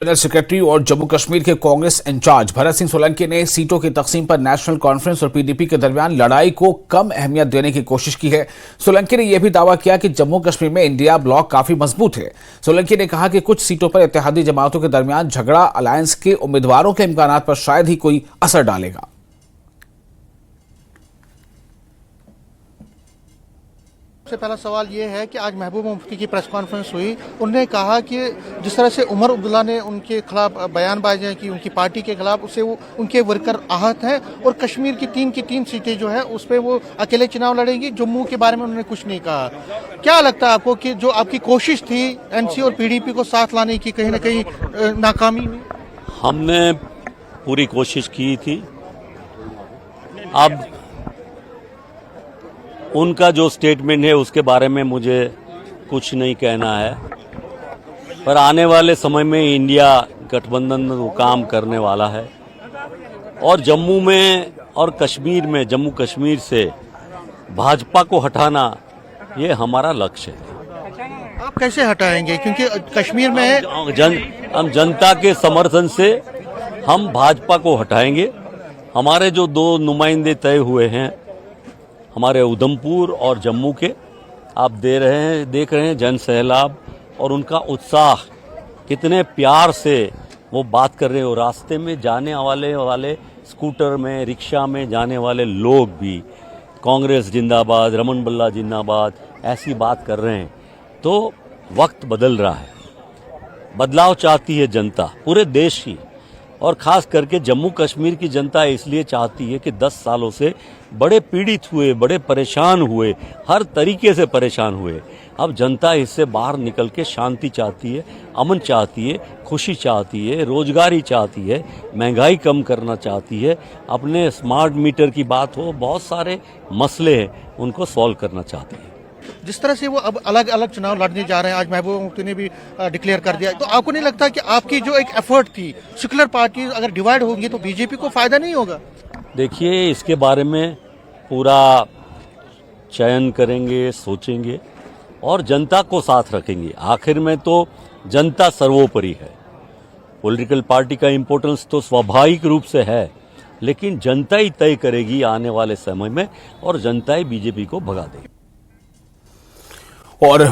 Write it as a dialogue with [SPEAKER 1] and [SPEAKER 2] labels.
[SPEAKER 1] General secretary और जम्मू कश्मीर के Congress in charge Bharat Singh Solanki ने सीटों की तकसीम पर नेशनल कॉन्फ्रेंस और पीडीपी के दरमियान लड़ाई को कम अहमियत देने की कोशिश की है। सोलंकी ने यह भी दावा किया कि जम्मू कश्मीर में इंडिया ब्लॉक काफी मजबूत है। सोलंकी ने कहा कि कुछ सीटों पर इत्तेहादी जमातों के दरमियान झगड़ा अलायंस के उम्मीदवारों के इम्कानात पर शायद ही कोई असर डालेगा।
[SPEAKER 2] सबसे पहला सवाल ये है कि आज महबूबा मुफ्ती की प्रेस कॉन्फ्रेंस हुई। उन्होंने कहा कि जिस तरह से उमर अब्दुल्ला ने उनके खिलाफ बयानबाजी है कि उनकी पार्टी के खिलाफ, उससे वो उनके वर्कर आहत हैं और कश्मीर की तीन सीटें जो है उस पर वो अकेले चुनाव लड़ेंगी। जम्मू के बारे में उन्होंने कुछ नहीं कहा। क्या लगता है आपको कि जो आपकी कोशिश थी एनसी और पीडीपी को साथ लाने की कहीं ना कहीं नाकामी हुई?
[SPEAKER 3] हमने पूरी कोशिश की थी। अब उनका जो स्टेटमेंट है उसके बारे में मुझे कुछ नहीं कहना है, पर आने वाले समय में इंडिया गठबंधन काम करने वाला है और जम्मू में और कश्मीर में, जम्मू कश्मीर से भाजपा को हटाना ये हमारा लक्ष्य है।
[SPEAKER 2] आप कैसे हटाएंगे? क्योंकि कश्मीर में
[SPEAKER 3] हम जनता के समर्थन से हम भाजपा को हटाएंगे। हमारे जो दो नुमाइंदे तय हुए हैं, हमारे उधमपुर और जम्मू के, आप देख रहे हैं जन सैलाब और उनका उत्साह, कितने प्यार से वो बात कर रहे हो। रास्ते में जाने वाले स्कूटर में, रिक्शा में जाने वाले लोग भी कांग्रेस जिंदाबाद, रमन बल्ला जिंदाबाद ऐसी बात कर रहे हैं। तो वक्त बदल रहा है, बदलाव चाहती है जनता, पूरे देश की, और खास करके जम्मू कश्मीर की जनता इसलिए चाहती है कि 10 सालों से बड़े पीड़ित हुए, बड़े परेशान हुए, हर तरीके से परेशान हुए। अब जनता इससे बाहर निकल के शांति चाहती है, अमन चाहती है, खुशी चाहती है, रोजगारी चाहती है, महंगाई कम करना चाहती है, अपने स्मार्ट मीटर की बात हो, बहुत सारे मसले हैं उनको सॉल्व करना चाहती है।
[SPEAKER 2] जिस तरह से वो अब अलग अलग चुनाव लड़ने जा रहे हैं, आज महबूबा मुफ्ती ने भी डिक्लेयर कर दिया, तो आपको नहीं लगता कि आपकी जो एक एफर्ट थी, सेक्युलर पार्टी अगर डिवाइड होंगी तो बीजेपी को फायदा नहीं होगा?
[SPEAKER 3] देखिए, इसके बारे में पूरा चयन करेंगे, सोचेंगे और जनता को साथ रखेंगे। आखिर में तो जनता सर्वोपरि है। पॉलिटिकल पार्टी का इम्पोर्टेंस तो स्वाभाविक रूप से है, लेकिन जनता ही तय करेगी आने वाले समय में, और जनता ही बीजेपी को भगा देगी।
[SPEAKER 1] और